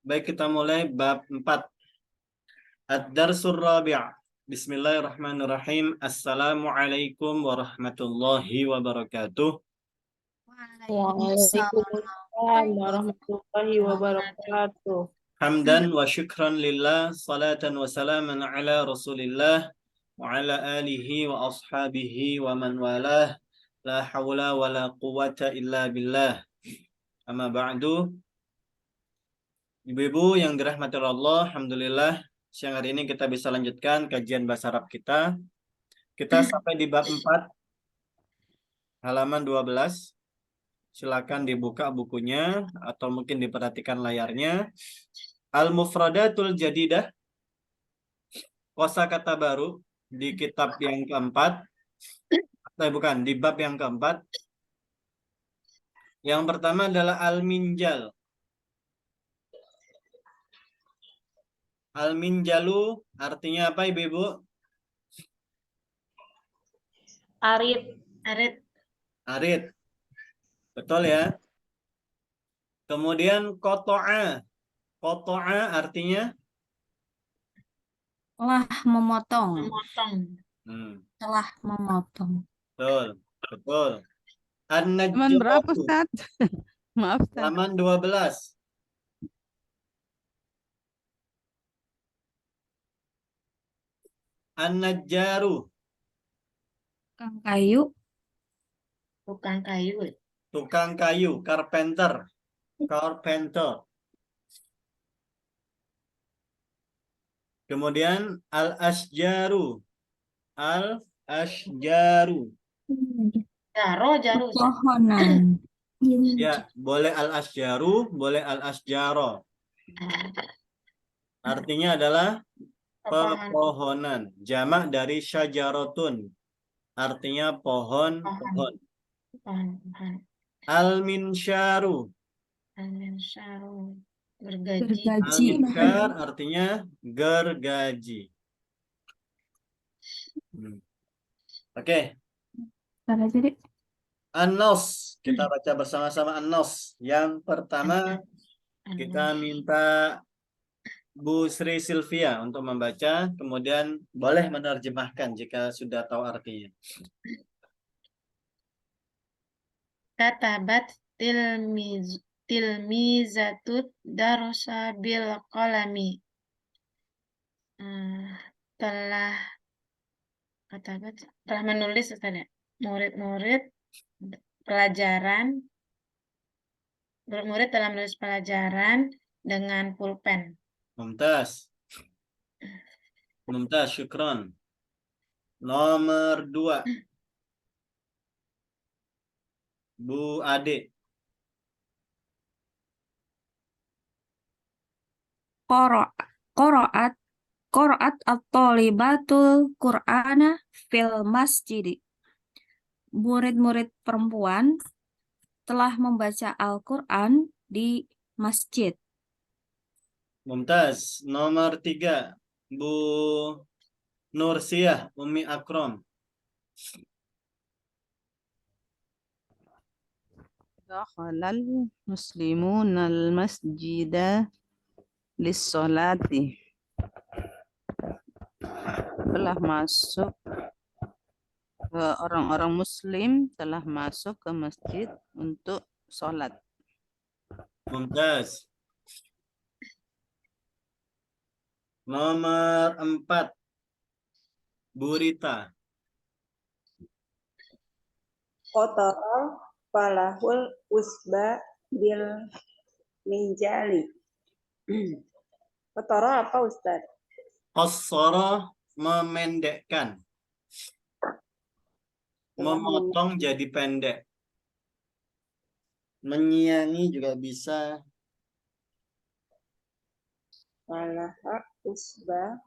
Baik, kita mulai bab 4. Ad-Darsur Rabi'. Bismillahirrahmanirrahim. Assalamualaikum warahmatullahi wabarakatuh. Waalaikumsalam warahmatullahi wabarakatuh. Hamdan wa syukran lillah, salatan wa salaman ala Rasulillah wa ala alihi wa ashabihi wa man walah. La hawla wa la quwata illa billah. Amma ba'du. Ibu-ibu yang dirahmati Allah, alhamdulillah siang hari ini kita bisa lanjutkan kajian bahasa Arab kita. Kita sampai di bab 4 halaman 12. Silakan dibuka bukunya atau mungkin diperhatikan layarnya. Al-Mufradatul Jadidah, kosakata baru di kitab yang keempat. Bukan, di bab yang keempat. Yang pertama adalah al-minjal. Al-minjalu artinya apa, Ibu-ibu? Arit. Arit. Betul ya? Kemudian koto'a. Koto'a artinya? Telah memotong. Telah memotong. Betul. Betul. Halaman berapa, An-najjatu. Ustaz? Maaf, Ustaz. Halaman 12. An-najjaru. Tukang kayu. Tukang kayu. Carpenter. Kemudian al-asjaru. Al-asjaru. Pohonan. Ya, boleh al-asjaru, boleh al-asjaro. Artinya adalah pepohonan. Jamak dari syajarotun. Artinya pohon-pohon. Al-minsyaru. Gergaji. Al-minsyar artinya gergaji. Oke. Salah jadi. An-Nas. Kita baca bersama-sama An-Nas. Yang pertama kita minta Bu Sri Sylvia untuk membaca, kemudian boleh menerjemahkan jika sudah tahu artinya. Katabat tilmizatut darosa bil qalami. Telah menulis tadi. Murid-murid telah menulis pelajaran dengan pulpen. Mumtaz, syukran. Nomor 2. Bu Ade. Qaraat at-thalibatul Qur'ana fil masjid. Murid-murid perempuan telah membaca Al-Qur'an di masjid. Mumtaz. Nomor 3. Bu Nursiah Umi Akram. Dakhalal muslimuna al-masjida lis-sholati. Telah masuk orang-orang muslim telah masuk ke masjid untuk sholat. Mumtaz. Nomor 4. Bu Rita. Qatara falahul usba bil minjali. Qatara apa, Ustaz? Qassara memendekkan. Memotong jadi pendek. Menyiangi juga bisa. Falaha usba.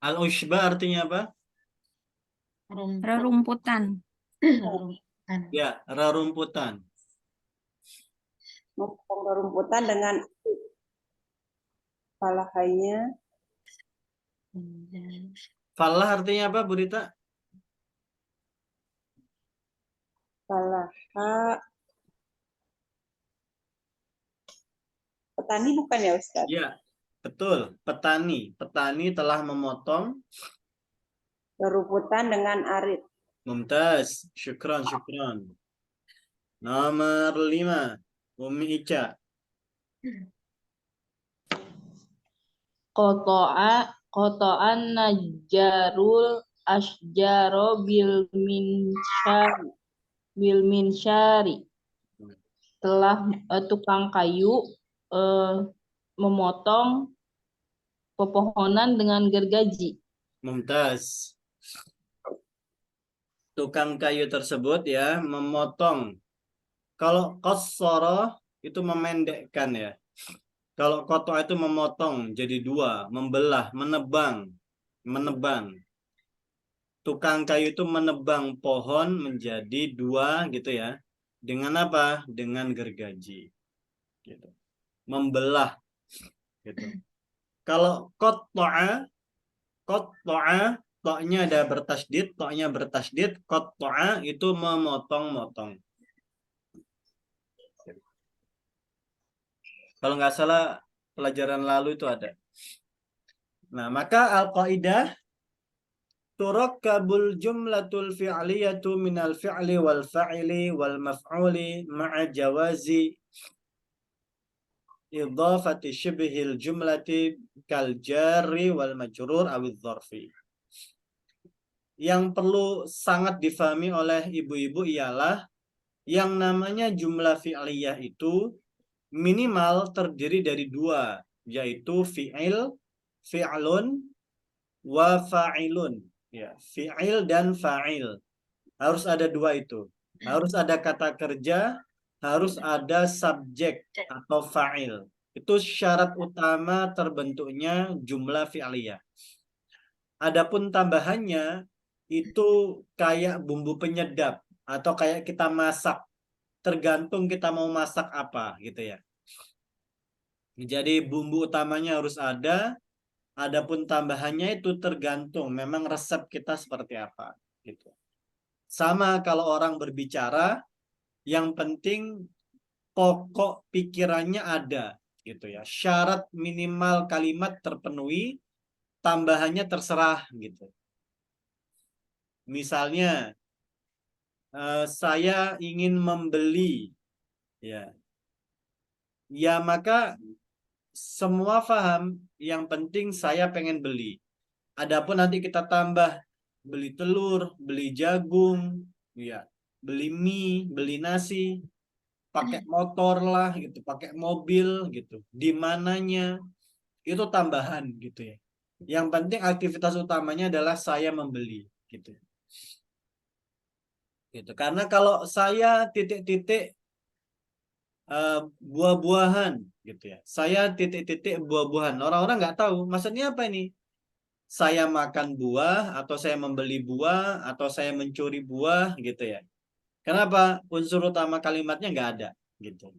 Al-ushba artinya apa? Rerumputan. Ya, rerumputan. Memotong rerumputan dengan falahanya. Falah artinya apa, Bu Rita? Falaha. Petani bukan ya Ustaz? Ya, betul. Petani. Petani telah memotong. Beruputan dengan arit. Mumtaz. Syukran, syukran. Nomor 5. Umi Ica. Qota'an najjarul asjaro bil minsyari. Telah tukang kayu memotong pepohonan dengan gergaji. Mumtaz. Tukang kayu tersebut ya memotong. Kalau qassara itu memendekkan ya. Kalau qata' itu memotong jadi dua, membelah, menebang. Tukang kayu itu menebang pohon menjadi dua gitu ya. Dengan apa? Dengan gergaji. Gitu. Membelah gitu. Kalau qata'a ta'nya ada bertasydid, ta'nya bertasydid, qata'a itu memotong-motong. Kalau nggak salah pelajaran lalu itu ada. Nah, maka al-qaidah turakkabul jumlatul fi'liyatu minal fi'li wal fa'ili wal maf'uli ma'a jawazi idhafati syibhil jumlati kal jarri wal majrur awidh dzarfi. Yang perlu sangat difahami oleh ibu-ibu ialah yang namanya jumlah fi'liyah itu minimal terdiri dari dua, yaitu fi'lun wa fa'ilun. Ya, fi'il dan fa'il. Harus ada dua itu. Harus ada kata kerja, harus ada subjek atau fa'il. Itu syarat utama terbentuknya jumlah fi'liyah. Adapun tambahannya itu kayak bumbu penyedap atau kayak kita masak. Tergantung kita mau masak apa gitu ya. Jadi bumbu utamanya harus ada. Adapun tambahannya itu tergantung memang resep kita seperti apa gitu. Sama kalau orang berbicara, yang penting pokok pikirannya ada gitu ya. Syarat minimal kalimat terpenuhi, tambahannya terserah gitu. Misalnya saya ingin membeli ya. Ya maka semua paham, yang penting saya pengen beli. Adapun nanti kita tambah beli telur, beli jagung, ya, beli mie, beli nasi, pakai motor lah gitu, pakai mobil gitu. Di mananya itu tambahan gitu ya. Yang penting aktivitas utamanya adalah saya membeli gitu. Gitu. Karena kalau saya titik-titik buah-buahan gitu ya. Saya titik-titik buah-buahan. Orang-orang nggak tahu maksudnya apa ini. Saya makan buah atau saya membeli buah atau saya mencuri buah gitu ya. Kenapa? Unsur utama kalimatnya nggak ada gitu.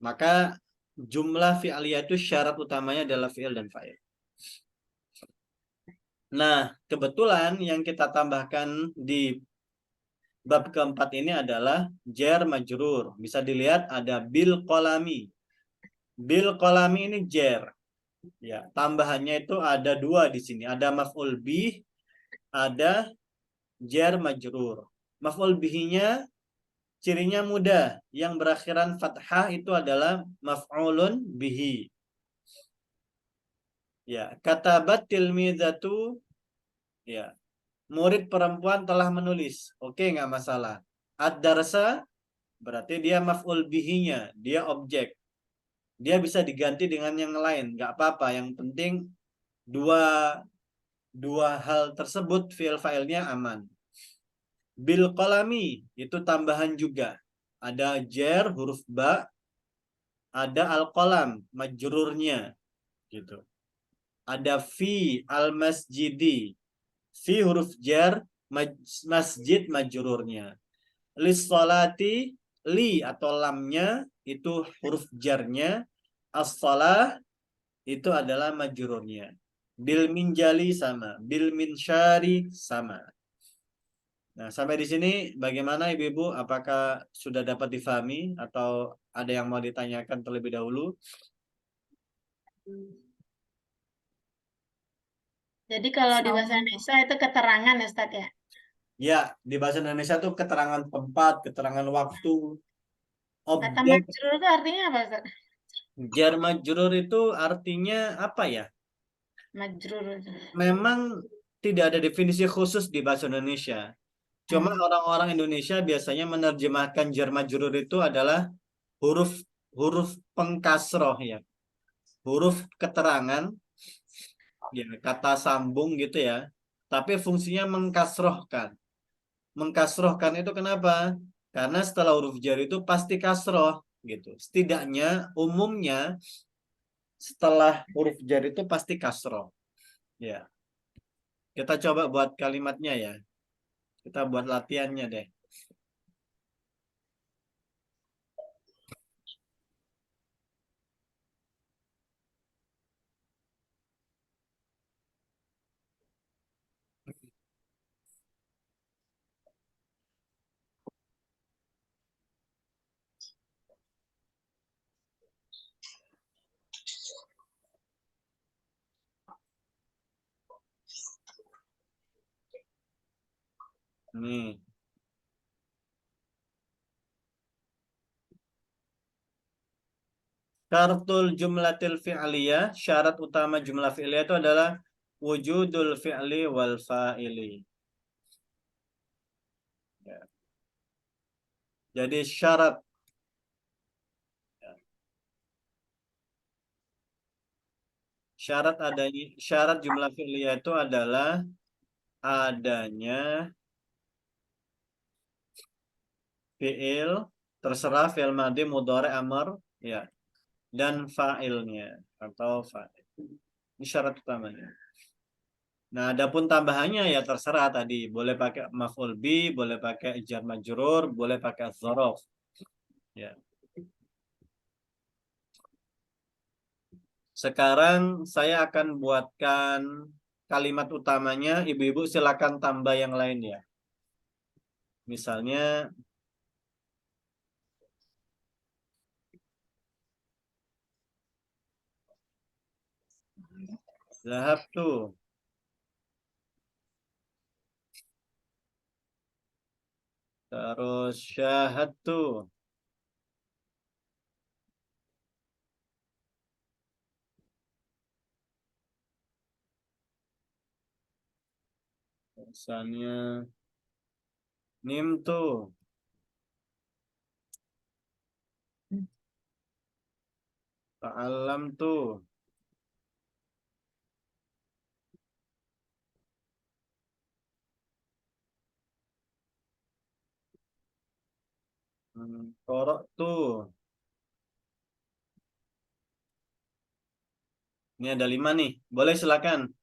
Maka jumlah fi'liyah itu syarat utamanya adalah fi'il dan fa'il. Nah, kebetulan yang kita tambahkan di bab keempat ini adalah jar majrur. Bisa dilihat ada bil qalami. Bil qalami ini jar. Ya, tambahannya itu ada dua di sini. Ada maf'ul bih, ada jar majrur. Maf'ul bihnya cirinya mudah. Yang berakhiran fathah itu adalah maf'ulun bihi. Ya, katabat tilmizatu. Ya, murid perempuan telah menulis. Oke, nggak masalah. Ad-darsa berarti dia maf'ul bihinya, dia objek. Dia bisa diganti dengan yang lain, nggak apa-apa. Yang penting dua hal tersebut fi'il fa'ilnya aman. Bil qalami itu tambahan juga. Ada jar huruf ba, ada al-qalam majrurnya gitu. Ada fi al-masjidi. Fi huruf jar, masjid majrurnya. Lis-salati li atau lamnya itu huruf jarnya. As-salah itu adalah majrurnya. Bil minjali sama, bil minsyari sama. Nah, sampai di sini bagaimana Ibu-ibu? Apakah sudah dapat difahami atau ada yang mau ditanyakan terlebih dahulu? Jadi kalau di bahasa Sama. Indonesia itu keterangan ya Ustadz ya? Ya, di bahasa Indonesia tuh keterangan tempat, keterangan waktu, Kata objek. majrur itu artinya apa Ustadz? Jar majrur itu artinya apa ya? Majrur itu. Memang tidak ada definisi khusus di bahasa Indonesia. Cuma orang-orang Indonesia biasanya menerjemahkan jar majrur itu adalah huruf huruf pengkasroh ya. Huruf keterangan ya, kata sambung gitu ya. Tapi fungsinya mengkasrohkan. Mengkasrohkan itu kenapa? Karena setelah huruf jar itu pasti kasroh gitu. Setidaknya umumnya setelah huruf jar itu pasti kasroh. Ya. Kita coba buat kalimatnya ya. Kita buat latihannya deh. Nih. Syaratul jumlatil fi'liyah, syarat utama jumlah fi'liyah itu adalah wujudul fi'li wal fa'ili. Ya. Jadi syarat jumlah fi'liyah itu adalah adanya fi'il, terserah fi'il madhi, mudhari, amr, ya, dan fa'ilnya atau fa'il. Ini syarat utamanya. Nah, adapun tambahannya ya terserah tadi. Boleh pakai maf'ul bi, boleh pakai jar majrur, boleh pakai dzaraf. Ya. Sekarang saya akan buatkan kalimat utamanya. Ibu-ibu silakan tambah yang lain ya. Misalnya zahabtu. Terus syahadtu. Misalnya nimtu. Ta'allamtu. Qara'tu. Ini ada 5 nih. Boleh silakan.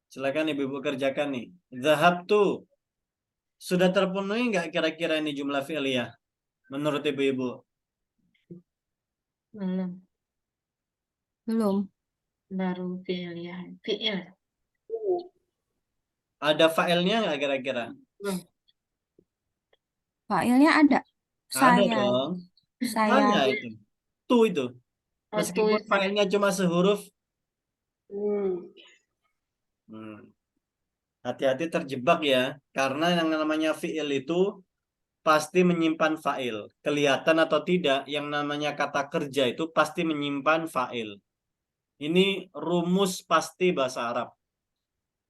Silakan ibu-ibu kerjakan nih. Zahabtu. Sudah terpenuhi nggak kira-kira ini jumlah fi'liyah? Menurut ibu-ibu? Belum. Belum. Baru fi'il ya. Fi'il. Ada fa'ilnya nggak kira-kira? Belum. Fa'ilnya ada. Ada Saya. dong. Saya. Mana itu? Tu itu. Oh, Meskipun itu. fa'ilnya cuma sehuruf. Hmm. Hati-hati terjebak ya. Karena yang namanya fi'il itu pasti menyimpan fa'il. Kelihatan atau tidak, yang namanya kata kerja itu pasti menyimpan fa'il. Ini rumus pasti bahasa Arab.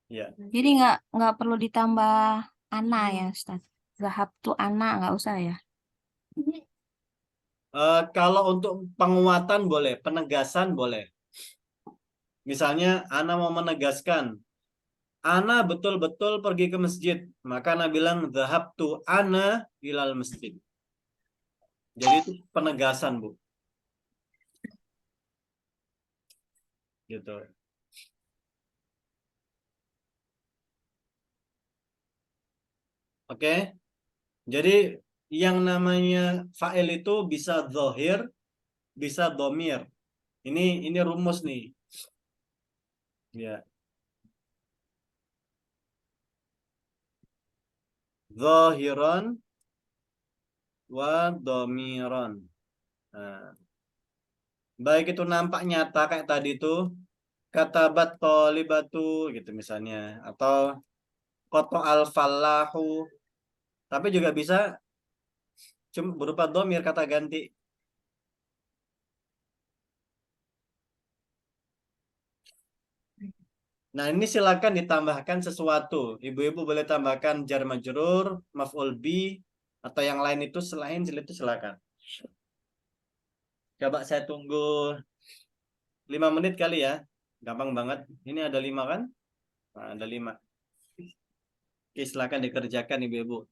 Ya. Jadi nggak perlu ditambah ana ya, Ustaz. Zahab tuh ana nggak usah ya. Kalau untuk penguatan boleh, penegasan boleh. Misalnya, Ana mau menegaskan, Ana betul-betul pergi ke masjid. Maka Ana bilang, zahabtu ana ilal masjid. Jadi itu penegasan, Bu. Gitu. Oke. Jadi yang namanya fa'il itu bisa zohir, bisa domir. Ini rumus nih. Ya. zahiran wa dhamiran. Nah, baik itu nampak nyata kayak tadi tuh, katabat thalibatu gitu misalnya, atau koto al-falahu, tapi juga bisa cuma berupa dhamir kata ganti. Nah, ini silakan ditambahkan sesuatu. Ibu-ibu boleh tambahkan jar majrur, maf'ul bi, atau yang lain itu selain itu silakan. Coba saya tunggu 5 menit kali ya. Gampang banget. Ini ada 5 kan? Nah, ada 5. Oke, silakan dikerjakan ibu-ibu.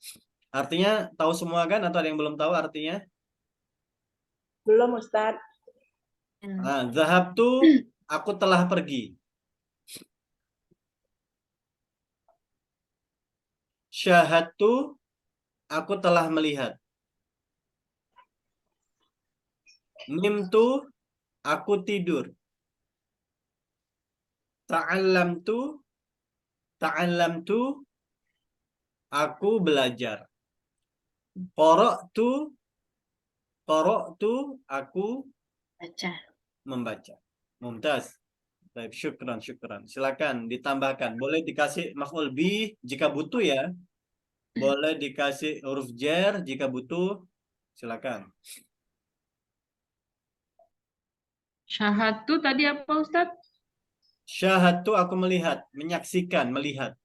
Artinya tahu semua kan atau ada yang belum tahu artinya? Belum Ustadz. Nah, zahab tuh aku telah pergi. Syahad tuh aku telah melihat. Nim tuh aku tidur. Ta'allam tuh aku belajar. Korok tuh aku Baca. membaca. Mumtaz. Baik, syukran. Silakan ditambahkan. Boleh dikasih maf'ul bih jika butuh ya. Boleh dikasih huruf jar jika butuh. Silakan. Syahadu tadi apa Ustadz? Syahad tuh aku melihat, menyaksikan, melihat.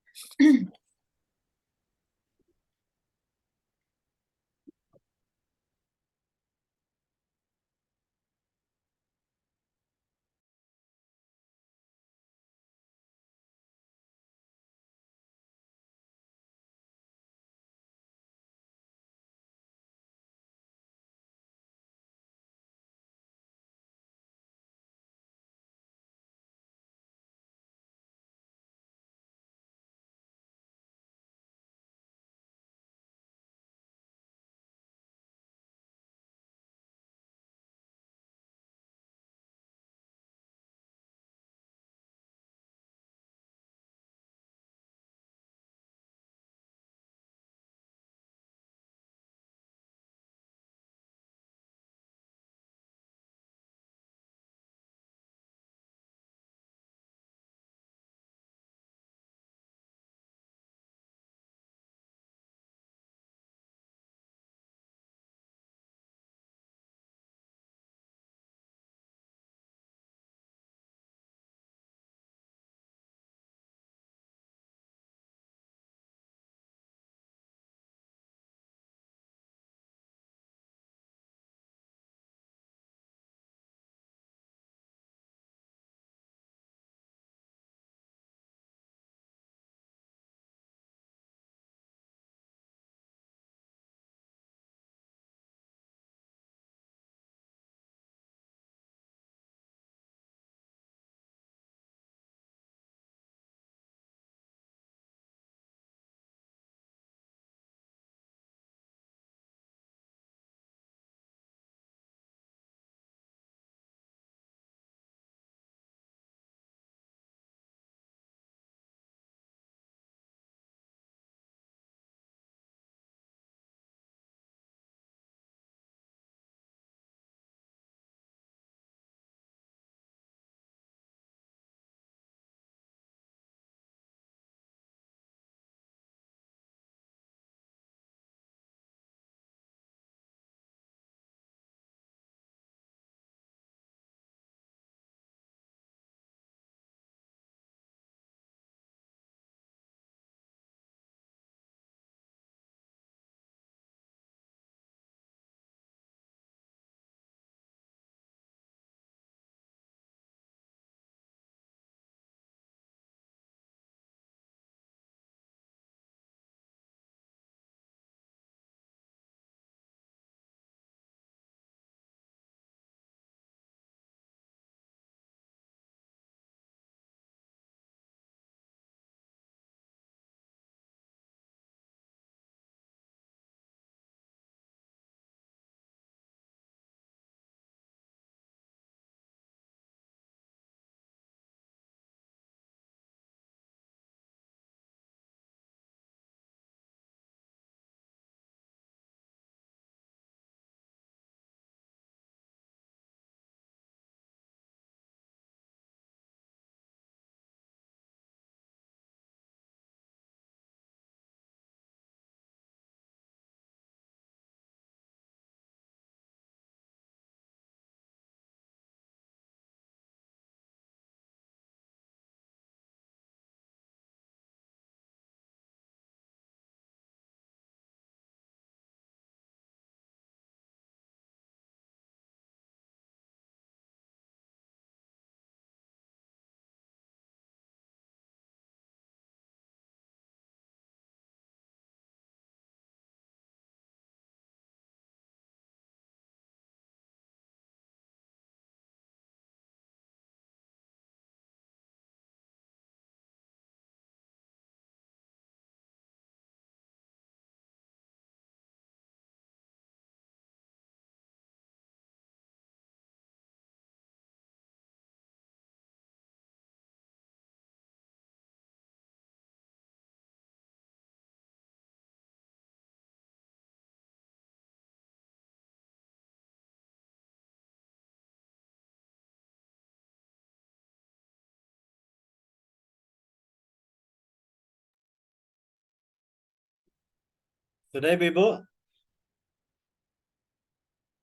Sudah Ibu?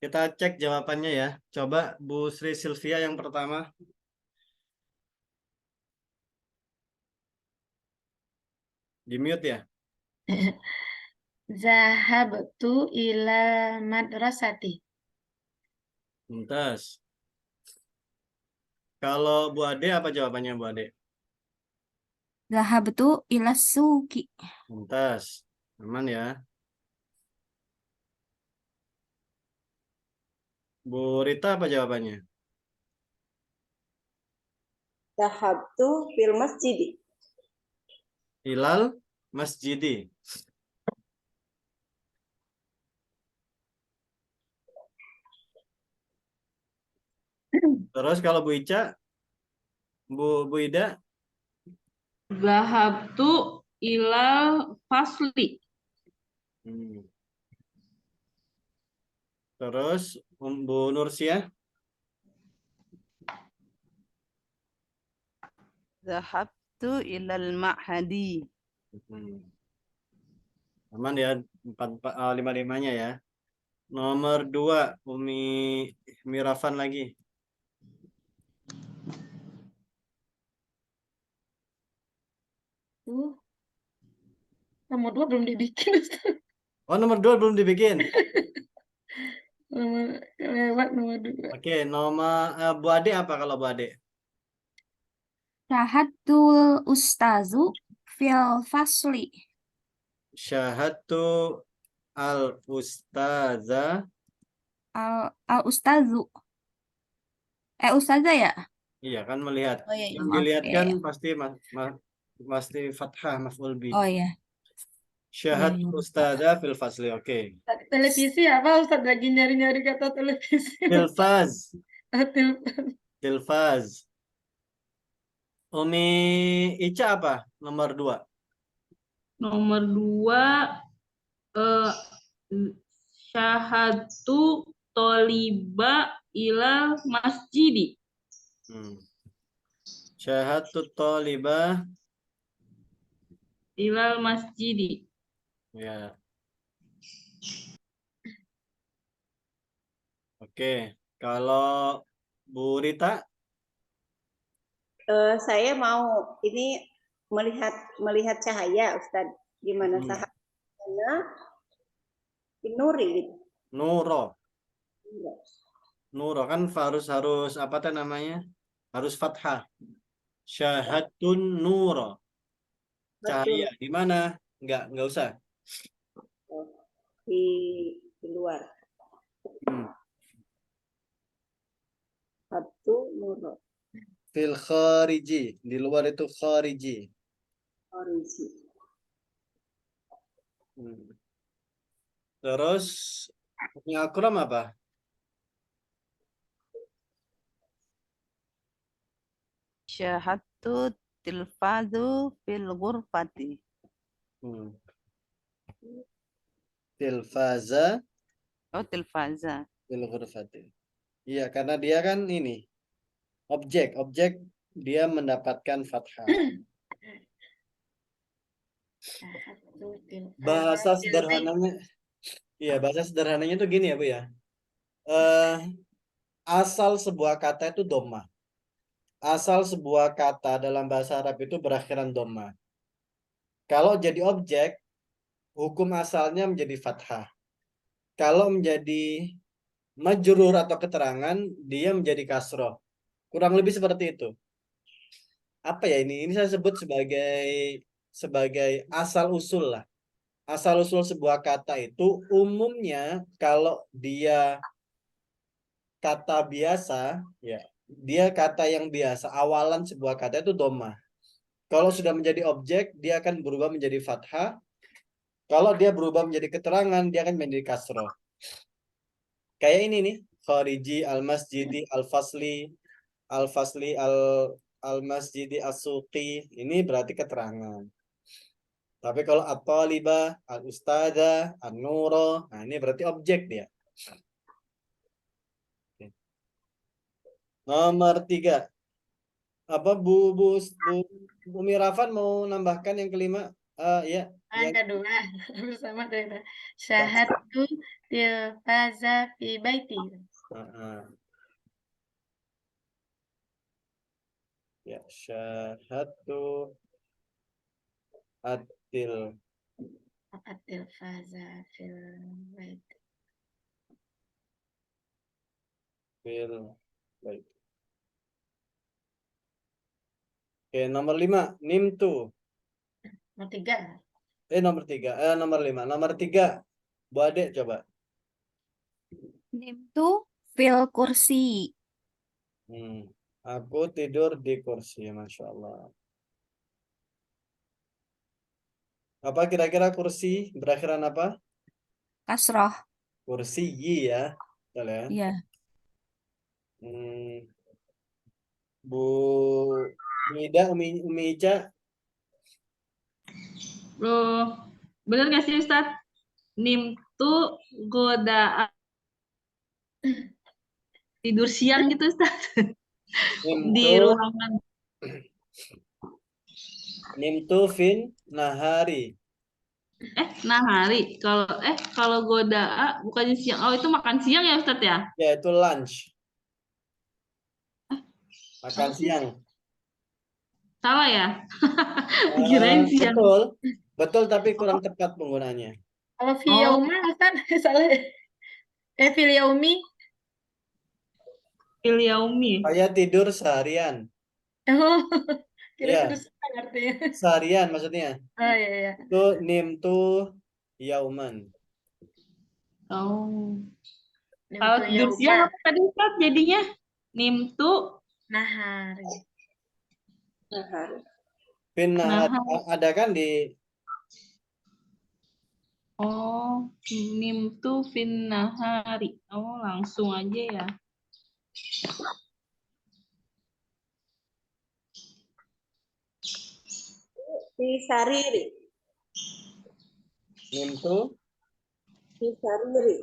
Kita cek jawabannya ya. Coba Bu Sri Sylvia yang pertama. Di mute ya. Zahabtu ila madrasati. Tuntas. Kalau Bu Ade apa jawabannya Bu Ade? Zahabtu ila suki. Tuntas. Aman ya. Bu Rita apa jawabannya? Dhahabtu fil masjidi. Hilal Masjidi. Terus kalau Bu Ica, Bu Ida, Zahabtu ilal fasli. hmm. Terus Bu Nursia, Zahabtu ilal ma'hadi. hmm. Aman ya, lima-limanya ya. Nomor 2, Umi Mirafan lagi. Nomor 2 belum dibikin, Ustaz. Oh, nomor 2 belum dibikin. Lewat nomor 2. Oke, nomor Bu Ade apa kalau Bu Ade? Syahadtul ustazu fil fasli. Syahatu al ustaza. Al ustazu. Ustazah ya? Iya kan melihat. Oh iya, Yang maaf. dilihat Iya, kan iya. pasti fathah maf'ul bi. Oh iya. Syahad Iya, iya. ustaza fil fasli. Oke. Televisi apa Ustaz lagi nyari-nyari kata televisi? Tilfaz. Telepon. Tilfaz. Umi Ica apa? Nomor 2. Nomor 2, syahadtu toliba ilal masjidi. Syahadut thalibah. Ilal masjidi. Ya. Oke. Kalau Bu Rita, Saya mau ini melihat cahaya, Ustaz. Gimana cahayanya? Nuri. Nuro. Nuro kan harus apa tuh namanya? Harus fathah. Syahadun nuro. Cahaya di mana? Enggak usah. Di luar. Satu nuro. Fil khariji. Di luar itu khariji. Orisi. Terus yang akram apa? Syahadtu tilfazu fil ghurfati. Tilfaza Oh, tilfaza. fil ghurfati. Iya, karena dia kan ini objek dia mendapatkan fathah. Bahasa sederhananya, iya bahasa sederhananya itu gini ya Bu ya. Asal sebuah kata itu dhamma. Asal sebuah kata dalam bahasa Arab itu berakhiran dhamma. Kalau jadi objek, hukum asalnya menjadi fathah. Kalau menjadi majrur atau keterangan, dia menjadi kasroh. Kurang lebih seperti itu. Apa ya ini? Ini saya sebut sebagai asal usul lah. Asal usul sebuah kata itu umumnya kalau dia kata biasa, ya dia kata yang biasa. Awalan sebuah kata itu dhamma. Kalau sudah menjadi objek, dia akan berubah menjadi fathah. Kalau dia berubah menjadi keterangan, dia akan menjadi kasroh. Kayak ini nih, khariji, al-masjidi, al-fasli, al-masjidi, as-suqi. Ini berarti keterangan. Tapi kalau at-talibah, al-ustadzah, an-nuro, nah ini berarti objek dia. Nomor 3. Apa Bu Mirafan mau nambahkan yang kelima? Ya, Yang kedua bersama dengan syahadtu tilfaza fi baiti. Ya, syahadtu atil At-tilfaza fil baiti. fil baik. Oke, nomor 5, nimtu. Nomor 3. Nomor 3, nomor 5. Nomor 3, Bu Ade coba. Nimtu fil kursi. Aku tidur di kursi, Masya Allah. Apa kira-kira kursi berakhiran apa? Kasroh. Kursi ya, betul ya. Iya. Bu Ida, Umi Ica, Loh, bener nggak sih Ustadz? Nimtu godaan tidur siang gitu Ustadz di nimtu, ruangan. nimtu fin nahari. Nahari. Kalau godaa bukannya siang. Oh, itu makan siang ya Ustadz ya? Ya, itu lunch. Makan Apa sih? siang. Salah ya? Kirain siang. Betul. Betul, tapi kurang tepat penggunanya. Kalau fi Oh. yauma kan salah. Fil yaumi. Fil yaumi. Saya tidur seharian. Oh, kira Iya. terus artinya. Seharian maksudnya. Oh iya iya. Itu nimtu yauman. Oh. Nimtu Kalau tidur yauma siang apa tadi Ustadz jadinya? Nimtu nahari. Nahari. Fin nahari. Nahari. Ada kan di Oh, nimtu fin nahari. Oh, langsung aja ya. Fi sariri. nimtu? Fi sariri.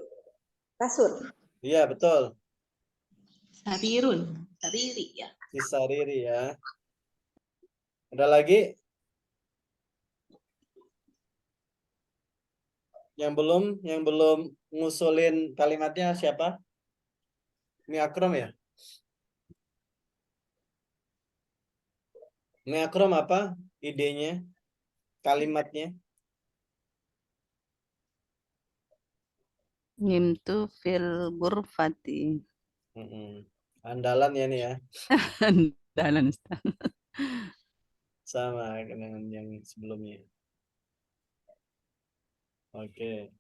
Kasur. Iya, betul. Sarirun. Sariri ya. Sisariri ya. Ada lagi? Yang belum ngusulin kalimatnya siapa? Ini Akram ya? Ini Akram apa idenya? Kalimatnya? Nimtu fil ghurfati. Andalan ya nih ya. Dalam Ustaz. Sama dengan yang sebelumnya. Oke.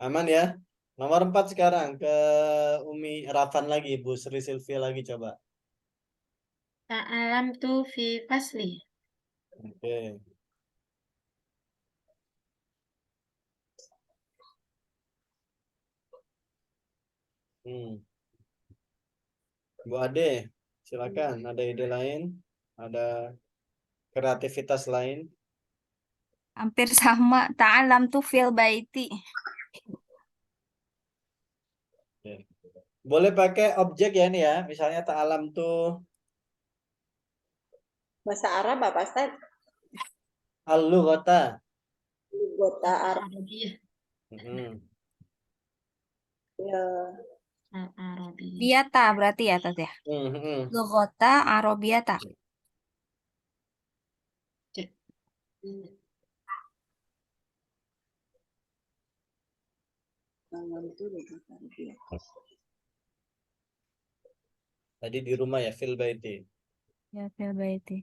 Aman ya? Nomor 4 sekarang ke Umi Rafan lagi, Bu Sri Silvia lagi coba. Ta'alamtu fi fasli. Oke. Bu Ade, silakan. Ada ide lain? Ada kreativitas lain? Hampir sama. Ta'alamtu fil baiti. Boleh pakai objek ya nih ya. Misalnya ta'alam tuh Bahasa Arab apa Ustaz? al-lughata. Lughata Arab. Arabiyah. Ya. Arabiyah. Biata berarti ya, Tat ya. Lughata Arabiyata. Tadi di rumah ya, fil baiti. Ya, fil baiti.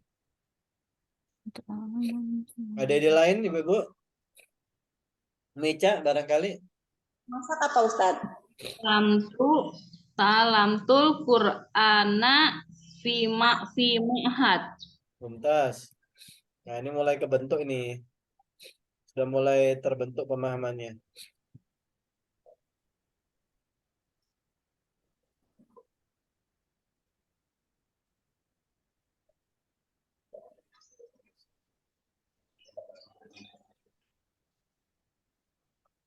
Ada ide lain Ibu-ibu? Meca barangkali? Masak apa Ustaz? Salamtul Qur'ana fi ma'had. Mumtaz. Nah, ini mulai kebentuk ini. Sudah mulai terbentuk pemahamannya.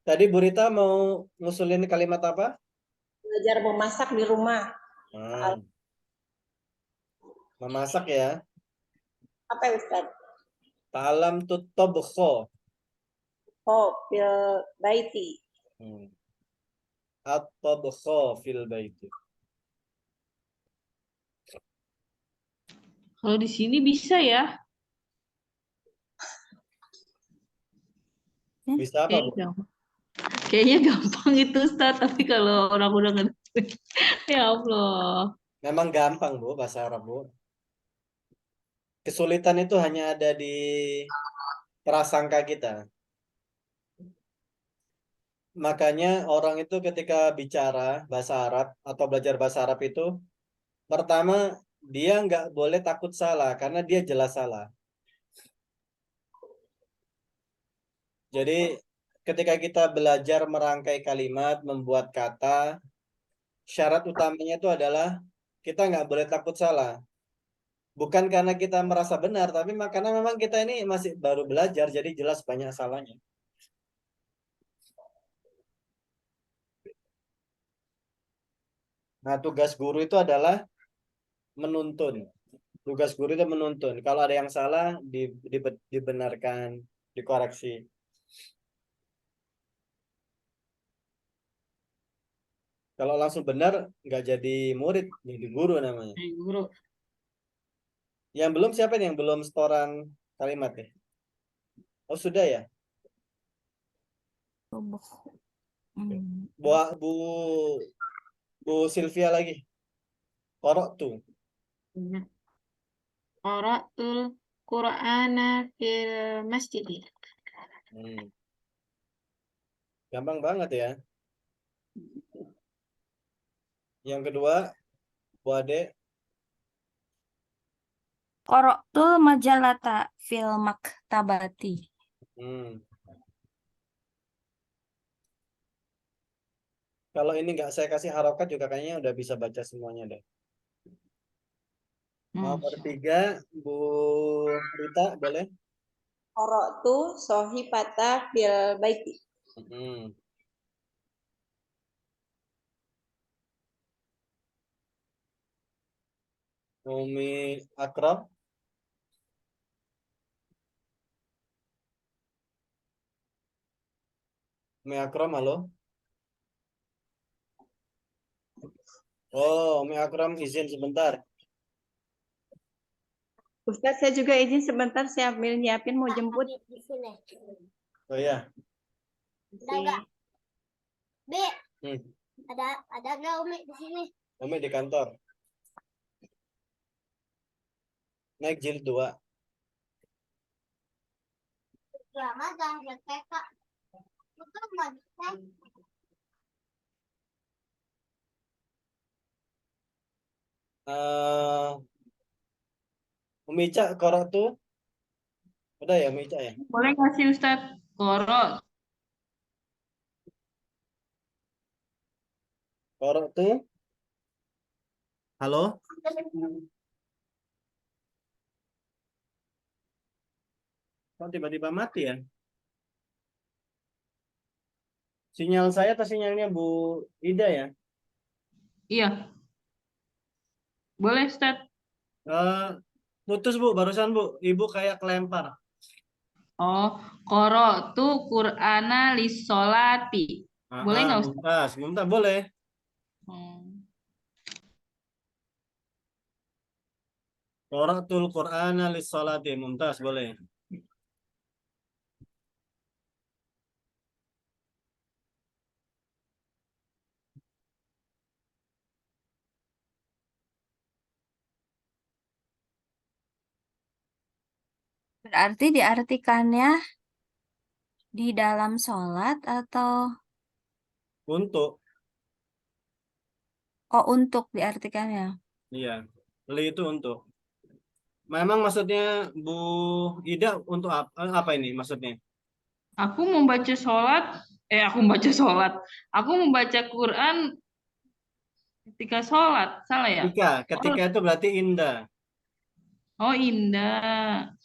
Tadi Bu Rita mau ngusulin kalimat apa? Belajar memasak di rumah. Memasak ya. Apa ya Ustaz? Ta'allamtu tabkha. Oh, fil baiti. At-tabkha fil baiti. Kalau di sini bisa ya? Bisa apa, Bu? Kayaknya gampang. Kayaknya gampang itu Ustaz, tapi kalau orang udah ngerti. Ya Allah. Memang gampang, Bu, bahasa Arab, Bu. Kesulitan itu hanya ada di prasangka kita. Makanya orang itu ketika bicara bahasa Arab atau belajar bahasa Arab itu, pertama dia nggak boleh takut salah karena dia jelas salah. Jadi ketika kita belajar merangkai kalimat, membuat kata, syarat utamanya itu adalah kita nggak boleh takut salah. Bukan karena kita merasa benar, tapi karena memang kita ini masih baru belajar, jadi jelas banyak salahnya. Nah, tugas guru itu adalah menuntun. Tugas guru itu menuntun. Kalau ada yang salah, dibenarkan, dikoreksi. Kalau langsung benar, nggak jadi murid, jadi guru namanya. Guru. Yang belum siapa nih yang belum setoran kalimat nih? Oh, sudah ya? Tabkha. Bu Bu Sylvia lagi. Korok tuh. Qara'tul Qur'ana fil masjid. Gampang banget ya. Yang kedua, Bu Ade. Qara'tul majalata fil maktabati. Kalau ini nggak saya kasih harokat juga kayaknya udah bisa baca semuanya deh. Nomor 3, Bu Rita boleh? Qara'tu sohifata fil baiti. Umi Akram. Umi Akram, halo. Oh, Umi Akram izin sebentar. Ustadz, saya juga izin sebentar, saya ambil nyiapin mau jemput. Oh ya. B, ada nggak Umi di sini? Umi di kantor. Naik jilid 2. Umi Ica, korok tuh. Udah ya, Umi Ica ya? Boleh nggak sih Ustadz? Korok tuh. Halo? Kok tiba-tiba mati ya? Sinyal saya atau sinyalnya Bu Ida ya? Iya. Boleh Ustadz? Putus Bu, barusan Bu. Ibu kayak kelempar. Oh, qara'tu Qur'ana lissolati. Boleh nggak Ustadz? Mumtaz, boleh. Qara'tul Qur'ana lis-sholati. Mumtaz, boleh. Berarti diartikannya di dalam sholat atau Untuk. untuk diartikannya? Iya. Li itu untuk. Memang maksudnya Bu Ida untuk apa ini maksudnya? Aku membaca sholat, Aku membaca Quran ketika sholat, salah ya? Ketika itu berarti indah. Oh, indah.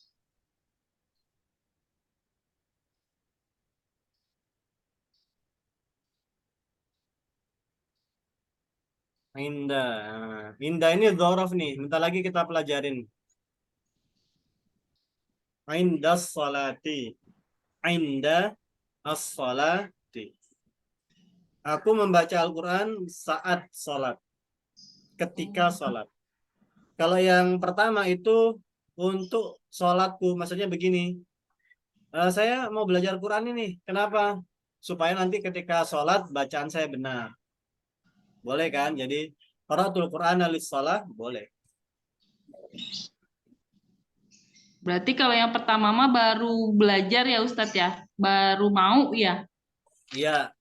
Indah. Indah ini dzaraf nih. Bentar lagi kita pelajarin. Indas salati. Inda as-salati. Aku membaca Al-Quran saat sholat. Ketika sholat. Kalau yang pertama itu untuk sholatku. Maksudnya begini. Saya mau belajar Quran ini. Kenapa? Supaya nanti ketika sholat bacaan saya benar. Boleh kan? Jadi qiraatul Quran alis sholat boleh. Berarti kalau yang pertama mah baru belajar ya Ustadz ya? Baru mau ya? Iya,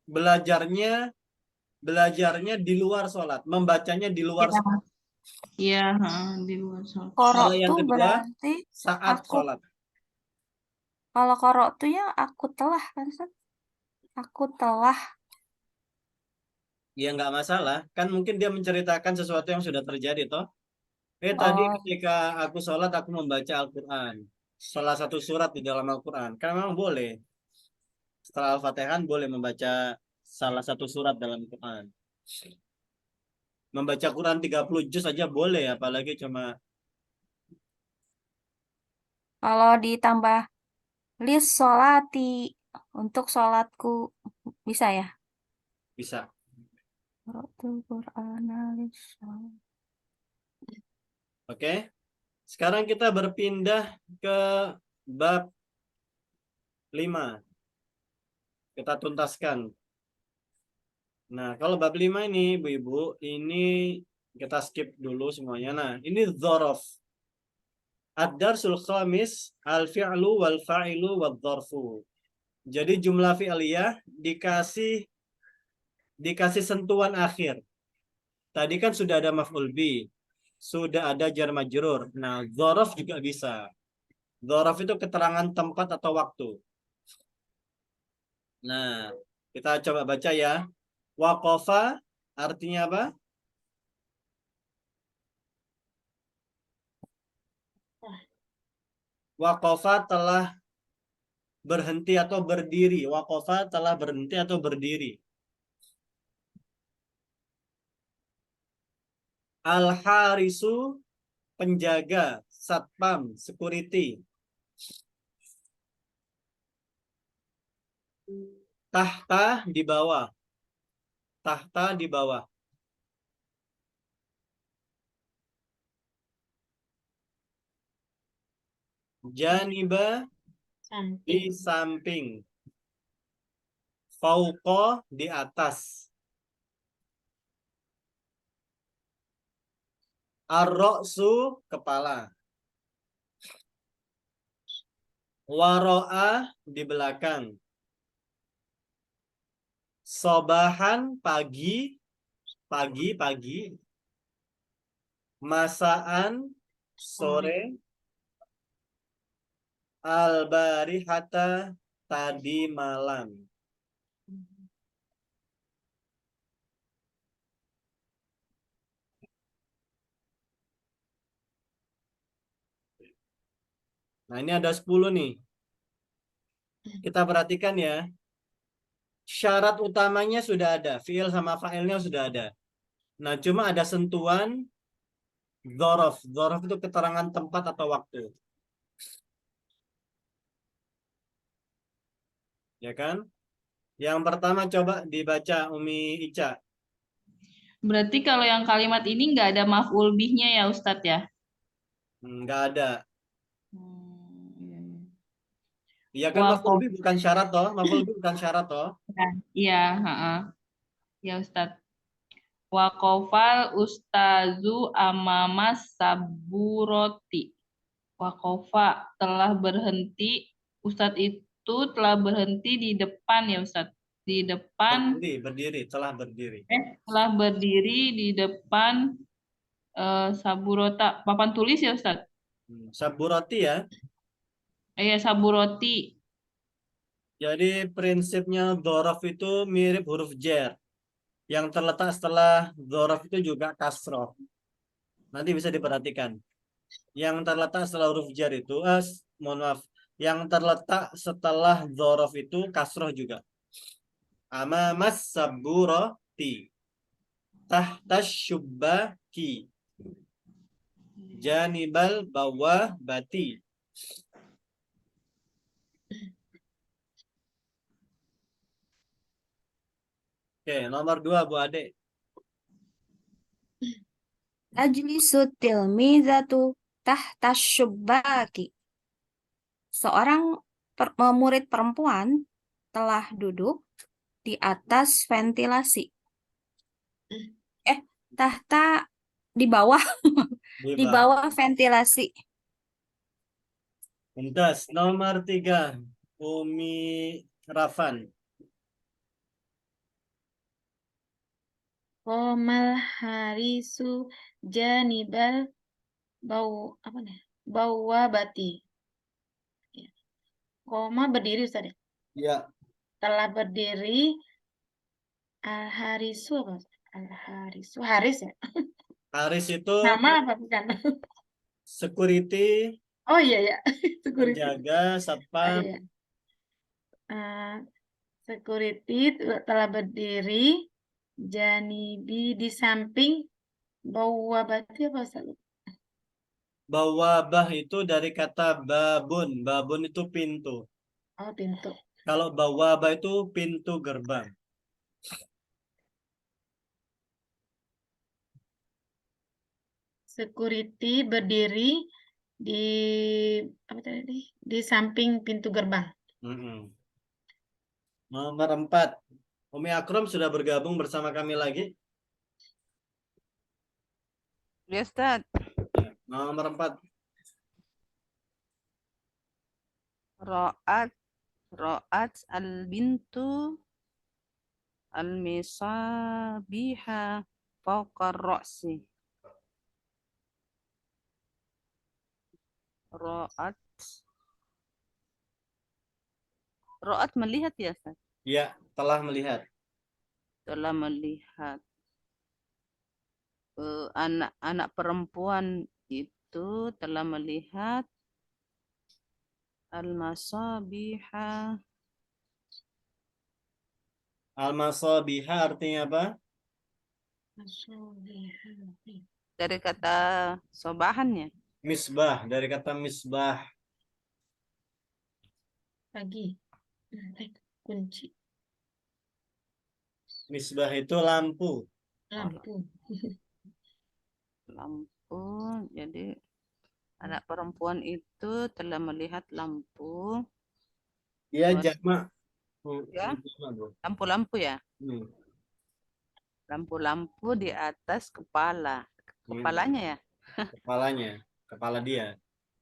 belajarnya di luar sholat, membacanya di luar Ya. sholat. Iya, di luar sholat. Korok Kalau yang tuh kedua berarti saat aku, sholat. kalau korok tuh ya aku telah kan, Ustaz? Aku telah. Ya nggak masalah, kan mungkin dia menceritakan sesuatu yang sudah terjadi toh. Tadi Oh, ketika aku sholat aku membaca Al-Quran, salah satu surat di dalam Al-Quran. Kan memang boleh. Setelah Al-Fatihah boleh membaca salah satu surat dalam Quran. Membaca Quran 30 juz aja boleh, apalagi cuma kalau ditambah list sholati untuk sholatku bisa ya? bisa. Qara'tul Qur'ana lis sholat. Oke. Sekarang kita berpindah ke bab 5. Kita tuntaskan. Nah, kalau bab 5 ini, Ibu-ibu, ini kita skip dulu semuanya. Nah, ini dzaraf. Ad-darsul khamis al-fi'lu wal fa'ilu wal dzarfu. Jadi jumlah fi'liyah dikasih sentuhan akhir. Tadi kan sudah ada maf'ul bi, sudah ada jar majrur. Nah, dzaraf juga bisa. Dzaraf itu keterangan tempat atau waktu. Nah, kita coba baca ya. Waqafa artinya apa? Waqafa telah berhenti atau berdiri. Waqafa telah berhenti atau berdiri. Al-harisu penjaga, satpam, security. Tahta di bawah. Tahta di bawah. Janiba di Samping. samping. Fauqa di atas. Ar-ra'su kepala. Waro'a di belakang. Sobahan pagi, pagi. Masaan sore. Al-barihata tadi malam. Nah, ini ada 10 nih. Kita perhatikan ya. Syarat utamanya sudah ada. Fi'il sama fa'ilnya sudah ada. Nah, cuma ada sentuhan dzaraf. Dzaraf itu keterangan tempat atau waktu. Ya kan? Yang pertama coba dibaca Umi Ica. Berarti kalau yang kalimat ini nggak ada maf'ul bihnya ya Ustadz ya? Nggak ada. Iya, iya. Iya kan maf'ul Waqaf. bih bukan syarat toh. Maf'ul bih bukan syarat toh. Iya, ya Ustadz. Waqafal ustazu amama saburoti. Waqafa telah berhenti. Ustadz itu telah berhenti di depan ya Ustadz. Di depan, Berdiri, telah berdiri. telah berdiri di depan saburota. Papan tulis ya Ustadz? Saburoti ya. Iya, saburoti. Jadi prinsipnya dzaraf itu mirip huruf jar. Yang terletak setelah dzaraf itu juga kasroh. Nanti bisa diperhatikan. Yang terletak setelah huruf jar itu, mohon maaf, yang terletak setelah dzaraf itu kasroh juga. Amamas saburoti. Tahtas syubbaki. Janibal bawah bati. Oke, nomor 2 Bu Ade. Tajlisu tilmizatu tahta syubbaki. Seorang murid perempuan telah duduk di atas ventilasi. Tahta di bawah di bawah ventilasi. Mumtaz. Nomor 3 Umi Rafan. Qomal harisu janibal apa nih? Bawabati. Ya. Koma berdiri Ustaz ya? Ya. Telah berdiri al-harisu apa? Al-harisu Haris ya? Haris itu Nama apa bukan? security, Oh iya ya, security. penjaga, satpam. Iya. Security telah berdiri janibi di samping bawabati apa Ustaz? Bawabah itu dari kata babun. Babun itu pintu. Oh pintu. Kalau bawabah itu pintu gerbang. Security berdiri di apa tadi? Di samping pintu gerbang. Nomor 4 Umi Akram sudah bergabung bersama kami lagi. Ya, Ustaz. Nomor 4 Ra'at al-bintu al-misabiha fawqa ar-ra'si. Ra'at melihat ya, Ustaz? Ya, telah melihat. Telah melihat anak-anak perempuan itu telah melihat al-masabiha. Al-masabiha artinya apa? Dari kata sobahannya. Misbah, dari kata misbah. Pagi. Kunci. Misbah itu lampu. Lampu. Lampu. Jadi anak perempuan itu telah melihat lampu. Ya, Terus- jamak. Ya. Jamak, Bu. Lampu-lampu ya. Hmm. Lampu-lampu di atas kepala. Kepalanya ya. Kepalanya, kepala dia.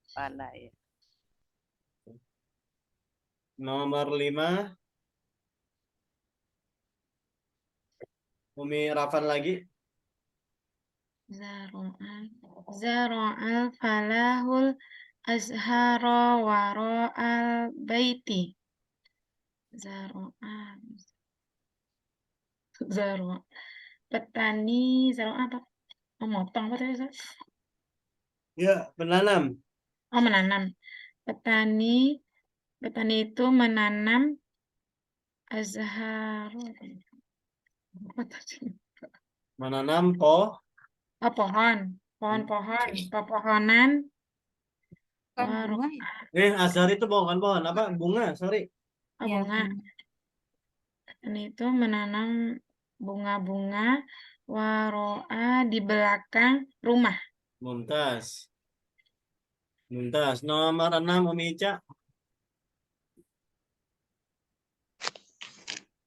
Kepala ya. Nomor 5 Umi Rafan lagi. Zara'al falahul azhara wara'al baiti. Zaro. Petani zaro apa? Memotong apa tadi Ustaz? Ya, menanam. Oh menanam. Petani itu menanam azharu. Apa tadi? Menanam Oh pohon. Pepohonan. Bukan Waro. bunga ya? azhar itu bukan pohon, apa? Bunga, sorry. Oh, Ya, bunga. Dan itu menanam bunga-bunga waroa di belakang rumah. Mumtaz. Nomor 6 Umi Ica.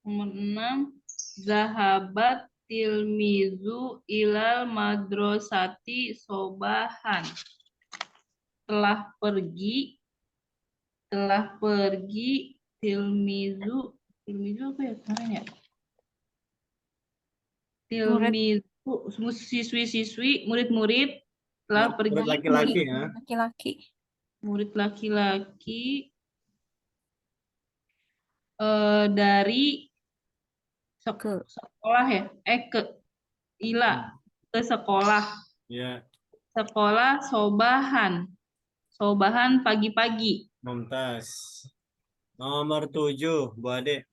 Nomor 6. Zahabat tilmizu ilal madrasati sobahan. Telah pergi tilmizu apa ya kemarin ya? Tilmizu siswi-siswi, murid-murid telah pergi. Murid laki-laki ya. Laki-laki. Murid laki-laki dari sekolah ya, ke sekolah. Ya, Sekolah sobahan pagi-pagi. Mumtaz. Nomor 7 Bu Ade.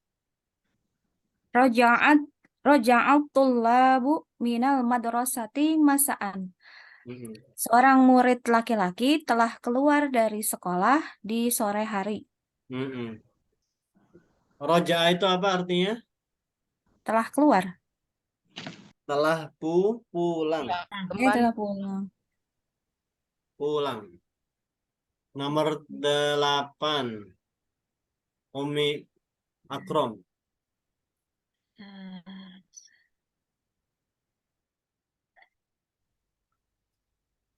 Roja'at tullabu minal madrasati masa'an. Mm-mm. Seorang murid laki-laki telah keluar dari sekolah di sore hari. Mm-mm. Roja'a itu apa artinya? Telah keluar. Telah pulang. Kembali. Telah pulang. Pulang. Nomor 8. Umi Akrom.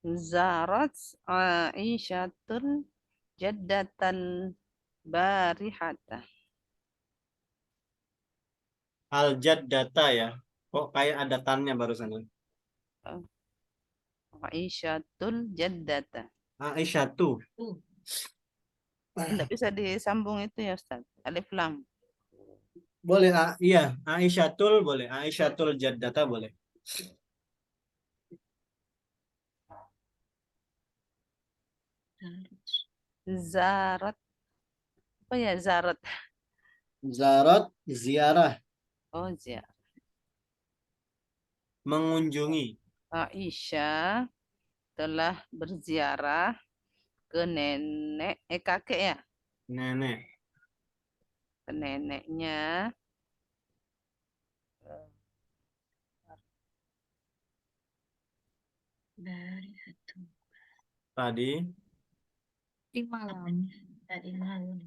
Zarat Aisyatun jaddatal barihata. Al-Jaddata ya. Kok kayak ada tannya barusan. Aisyatul jaddata. Aisyah tuh. Tidak bisa disambung itu ya Ustaz. Alif lam. Boleh, iya. Aisyatul boleh. Aisyatul Jaddata boleh. Zarat. Apa ya zarat? Zarat, ziarah, Oh ziarah. mengunjungi. Aisyah telah berziarah ke nenek, kakek ya, Nenek. ke neneknya Dari satu Tadi. Di malam. tadi malam.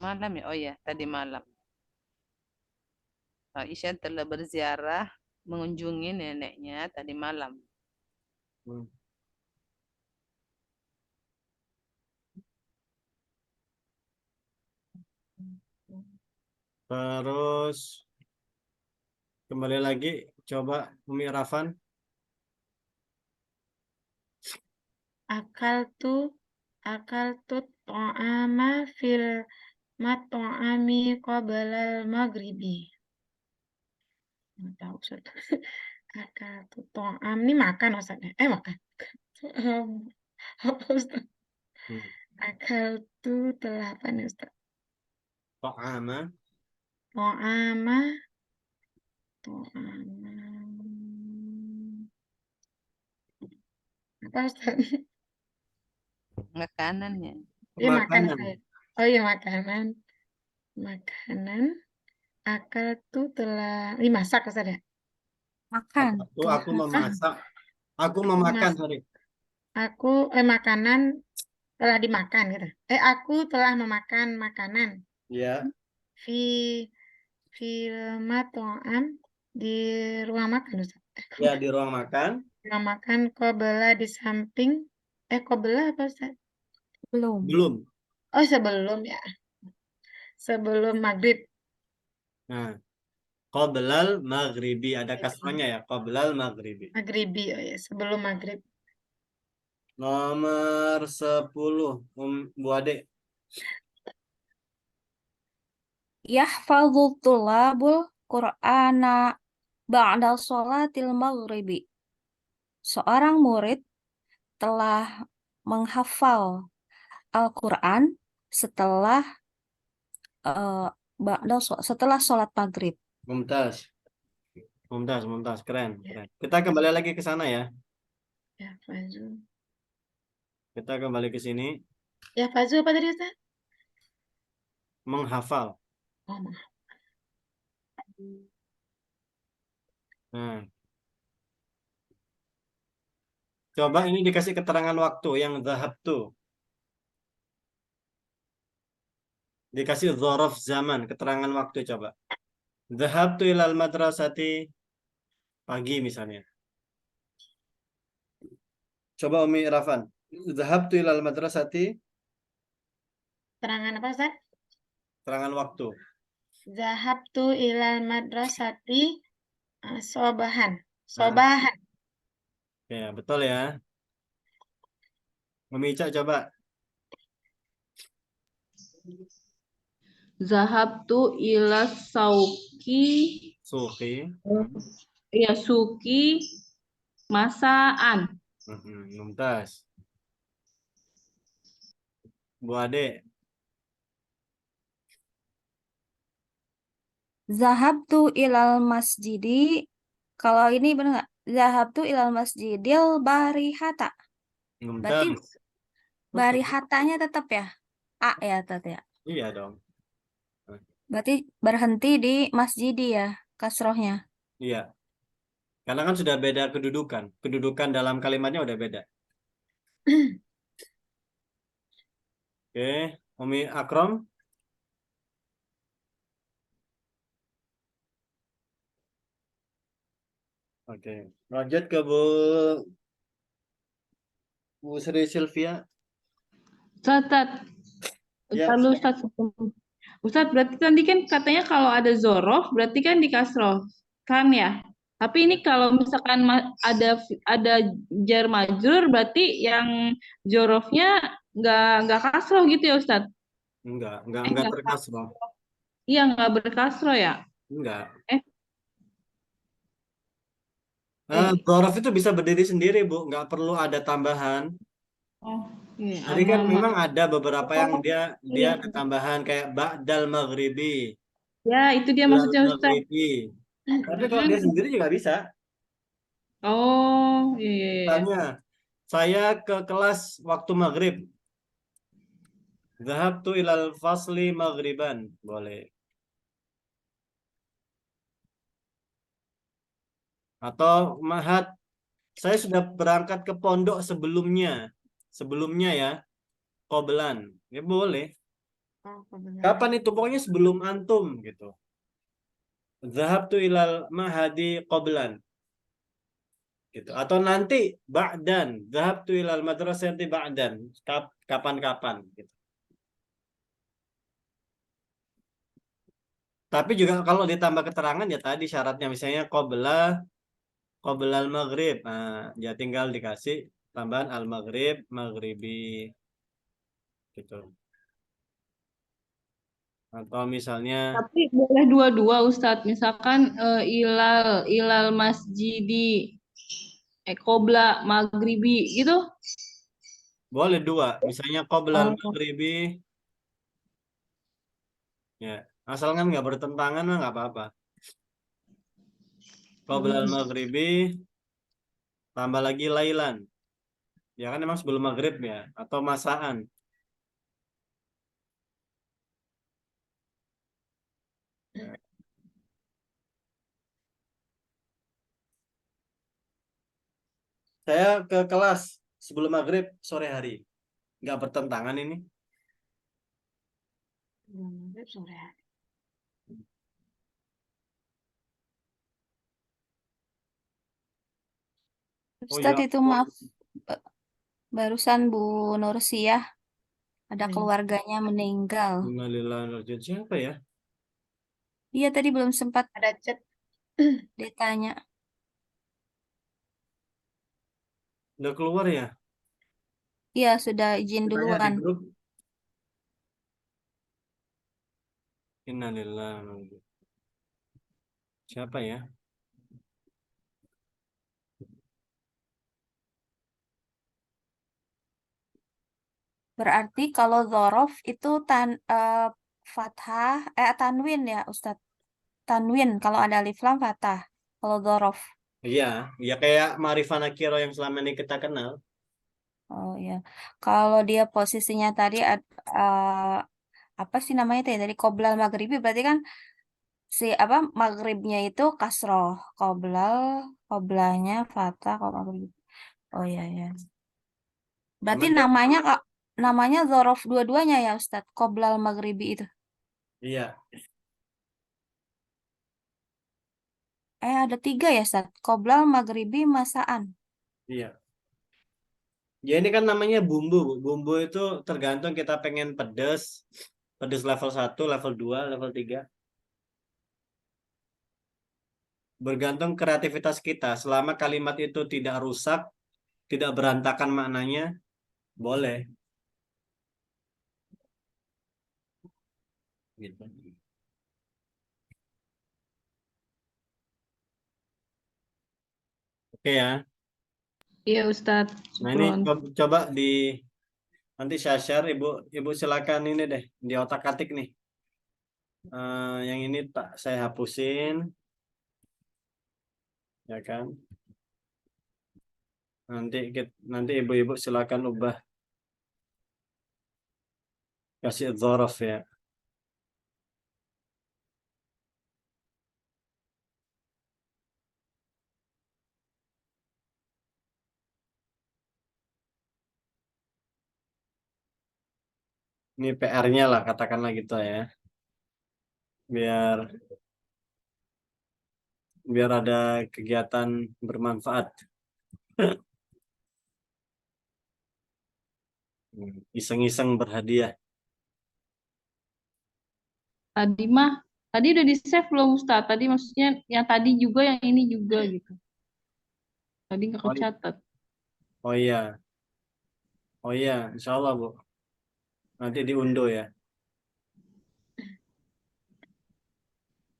malam ya. Oh ya, tadi malam. Aisyah telah berziarah mengunjungi neneknya tadi malam. Hmm. Terus kembali lagi. Coba Umi Rafan. Akal tu to'ama fil mat'ami qablal maghribi. Nggak tahu Ustaz. Akal tu to'am ini makan Ustaz ya? Makan. Apa Ustaz? Hmm. Akal tu telah apa nih Ustaz? To'ama. To'ama apa Ustaz? Makanannya. Iya makanan Makanan. saya. Oh iya makanan. Makanan. Akal tuh telah dimasak Ustaz ya? Makan. Aku memasak. Aku memakan, sorry. Makanan telah dimakan gitu. Aku telah memakan makanan. Ya. Fi Filmatoam di ruang makan Ustaz. Ya, di ruang makan. Ruang makan qabla di samping. Qabla apa Ustaz? Belum. Belum. Oh sebelum ya. Sebelum maghrib. Nah, qoblal maghribi. Ada kasrohnya ya. Qoblal maghribi. Maghribi, oh ya, sebelum maghrib. Nomor 10. Bu Ade. Yahfadhu tulabul Qur'ana ba'da sholatil maghribi. Seorang murid telah menghafal Al-Quran setelah setelah sholat maghrib. Mumtaz. Mumtaz. Keren. Kita kembali lagi ke sana ya. Ya, Fazu. Kita kembali ke sini. Ya, Fazu apa tadi Ustaz? Menghafal. Oh, maaf. Nah. Coba ini dikasih keterangan waktu yang zahab tuh. Dikasih dzaraf zaman, keterangan waktu coba. Zahabtu ilal madrasati pagi misalnya. Coba Umi Rafan. Zahabtu ilal madrasati Terangan apa Ustaz? keterangan waktu. Zahabtu ilal madrasati sobahan. Nah, Sobahan. ya, betul ya. Umi Ica coba. Zahabtu ila sauki Suki. ya suki masaan. Mumtaz. Bu Ade. Zahabtu ilal masjidi. Kalau ini benar nggak? Zahabtu ilal masjidil barihata. Berarti Mumtaz. Betul. barihatanya tetap ya? A ya, Tat ya. Iya dong. Berarti berhenti di masjidi ya, kasrohnya. Iya. Karena kan sudah beda kedudukan. Kedudukan dalam kalimatnya udah beda. Oke, Umi Akrom. Oke, lanjut ke Bu Sri Sylvia. Ustaz, Ya, Ustaz, Ustaz, Ustaz, berarti tadi kan katanya kalau ada zorof, berarti kan di kasroh, kan ya? Tapi ini kalau misalkan ada jar majrur, berarti yang zorofnya nggak kasroh gitu ya, Ustaz? enggak Nggak terkasroh. iya nggak berkasroh ya? Enggak. Eh, Dzaraf itu bisa berdiri sendiri, Bu. Nggak perlu ada tambahan. oh, iya, Tadi kan sama. memang ada beberapa yang dia Iya. ada tambahan kayak ba'dal maghribi, Ya, itu dia ilal maksudnya Ustaz. maghribi. Tapi kalau dia sendiri juga bisa. Oh, iya, iya, iya. Misalnya, saya ke kelas waktu maghrib. Zahabtu ilal fasli maghriban. Boleh. Atau mahat, saya sudah berangkat ke pondok sebelumnya. Sebelumnya ya, qoblan. Ya boleh. Oh, benar. Kapan itu? Pokoknya sebelum antum gitu. Zahabtu ilal mahadi qoblan. Gitu. Atau nanti ba'dan. Zahabtu ilal madrasati ba'dan. Kapan-kapan gitu. Tapi juga kalau ditambah keterangan ya tadi syaratnya misalnya qoblal maghrib. Nah, ya tinggal dikasih tambahan al maghrib, maghribi gitu. Atau misalnya Tapi boleh dua-dua Ustadz. Misalkan ilal masjidi, qobla maghribi gitu. boleh dua. Misalnya qoblal Oh. maghribi ya. Asal kan nggak bertentangan mah nggak apa-apa. Qoblal maghribi tambah lagi lailan. Ya kan emang sebelum maghrib ya atau masaan. Ya. Saya ke kelas sebelum maghrib sore hari. Nggak bertentangan ini. Maghrib sore hari. Oh Ustadz ya, itu maaf, barusan Bu Nursiah ada Iya. keluarganya meninggal. innalillahi wa inna ilaihi raji'un. Siapa ya? Iya tadi belum sempat Ada chat. ditanya. Udah keluar ya? Iya sudah izin Tanya di duluan. grup. Innalillahi wa inna ilaihi raji'un. Siapa ya? Berarti kalau zorof itu fathah, tanwin ya Ustadz. Tanwin kalau ada alif lam fathah. Kalau zorof. Iya, ya kayak Ma'rifah Nakiro yang selama ini kita kenal. Oh ya. Kalau dia posisinya tadi apa sih namanya tadi qoblal maghribi berarti kan si apa maghribnya itu kasroh. Qoblanya fathah kalau maghrib. Oh ya ya. Berarti Cuman dia, namanya zorof dua-duanya ya Ustadz. Qoblal maghribi itu. iya, Ada 3 ya Ustadz. Qoblal maghribi masaan. iya. Ya ini kan namanya bumbu. Bu. Bumbu itu tergantung kita pengen pedas. Pedas level 1, level 2, level 3. Bergantung kreativitas kita. Selama kalimat itu tidak rusak, tidak berantakan maknanya, boleh. Gitu. Oke ya. Iya Ustadz. Nah ini Syukron. coba di nanti saya share ibu silakan ini deh di otak-atik nih. Yang ini tak saya hapusin, ya kan? Nanti ibu-ibu silakan ubah kasih dzaraf ya. Ini PR-nya lah katakanlah gitu ya. Biar ada kegiatan bermanfaat. Iseng-iseng berhadiah. Tadi udah di save belum Ustadz? Tadi maksudnya yang tadi juga, yang ini juga gitu. Tadi nggak Oh, kecatat. Oh iya, insya Allah Bu. Nanti diunduh ya.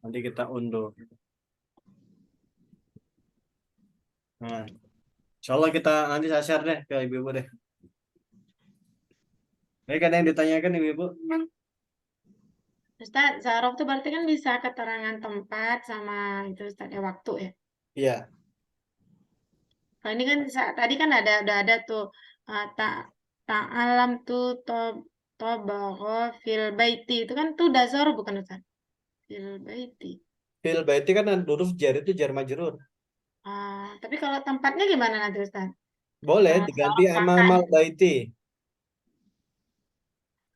Nanti kita unduh. Nah, insya Allah nanti saya share deh ke ibu-ibu deh. Baik, ada yang ditanyakan ibu-ibu? Ustaz, Zarof tuh berarti kan bisa keterangan tempat sama itu Ustaz ya, waktu ya. Iya, Kalau ini kan tadi kan udah ada tuh tak alam tuh tobaro fil baiti itu kan tuh udah Zarof bukan Ustaz? Fil baiti. fil baiti kan huruf jar itu jar majrur. Tapi kalau tempatnya gimana nanti Ustaz? Boleh Yang diganti Zarof amamal baiti.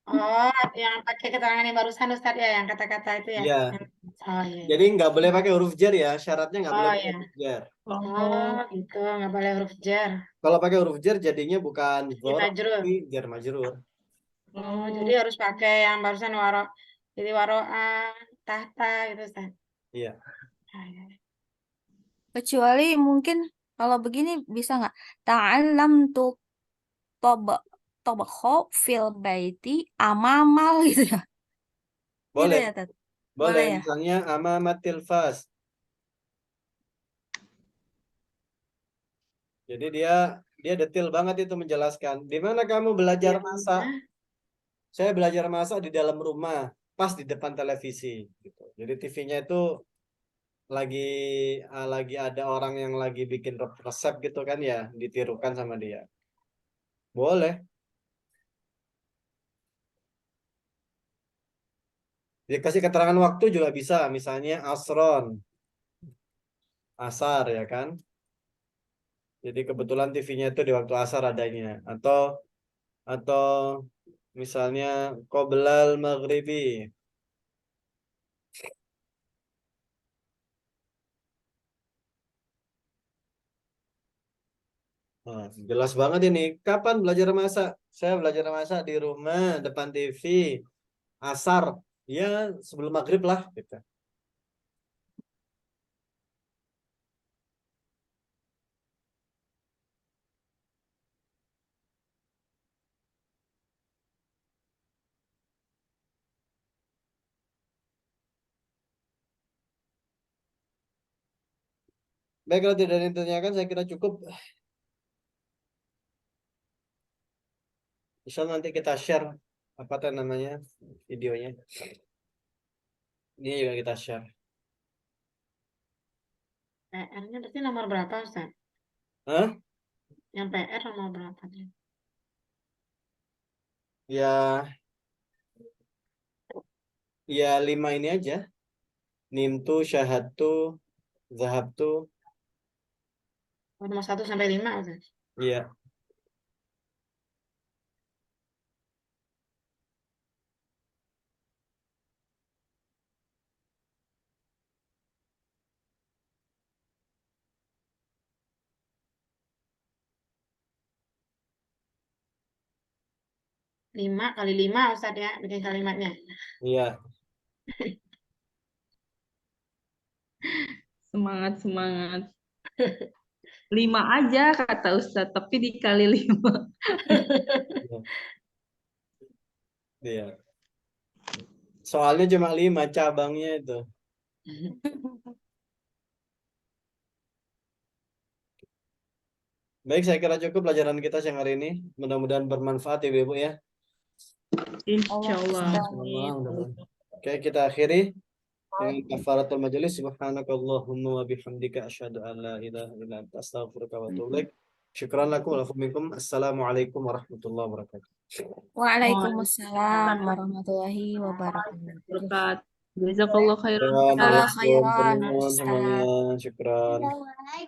Oh, yang pakai keterangan yang barusan Ustaz ya, yang kata-kata itu ya. Iya. Oh iya. Jadi nggak boleh pakai huruf jar ya. Syaratnya nggak boleh Oh pakai iya. huruf jar. Oh gitu, nggak boleh huruf jar. Kalau pakai huruf jar jadinya bukan Di dzaraf majrur. tapi jar majrur. Oh, jadi harus pakai yang barusan jadi waro'a, tahta gitu Ustaz. Iya. Iya. Kecuali mungkin kalau begini bisa nggak? Ta'allamtu tobakho fil baiti amamal gitu ya. Gitu Boleh. ya, Tat? Boleh, Boleh ya? misalnya amamatil fas. Jadi dia detail banget itu menjelaskan. Di mana kamu belajar masak? Saya belajar masak di dalam rumah, pas di depan televisi gitu. Jadi TV-nya itu lagi lagi ada orang yang lagi bikin resep gitu kan ya, ditirukan sama dia. Boleh. Dikasih keterangan waktu juga bisa, misalnya asron, asar ya kan. Jadi kebetulan TV-nya itu di waktu asar adanya, atau misalnya qoblal maghribi. Nah, jelas banget ini. Kapan belajar masak? Saya belajar masak di rumah, depan TV, asar. Ya, sebelum maghrib lah gitu. Baik, kalau tidak ada yang ditanyakan, saya kira cukup. Insya Allah nanti kita share apa tuh namanya videonya. Ini juga kita share. PR-nya berarti nomor berapa Ustaz? Hah? Yang PR nomor berapa? Ya, 5 ini aja. Nimtu, syahadtu, zahabtu. Nomor 1 sampai 5 Ustaz. Iya. Lima kali 5 Ustaz ya, bikin kalimatnya. Iya. Semangat, semangat. 5 aja kata Ustadz, tapi dikali 5. Iya. Soalnya cuma 5 cabangnya itu. Baik, saya kira cukup pelajaran kita siang hari ini. Mudah-mudahan bermanfaat ya, Ibu ya. Insya Allah. Oke, kita akhiri dengan kafaratul majelis. Subhanakallahumma wa bihamdika asyhadu an la ilaha illa anta astaghfiruka wa atubu ilaik. Syukran lakum wa lakum minkum. Assalamualaikum warahmatullahi wabarakatuh. Waalaikumsalam warahmatullahi wabarakatuh. Berkat. Jazakallah khairan. Syukran, Jazakallah Waalaikumsalam. khairan, Nuhun Ustaz. semuanya. Syukran. Assalamualaikum.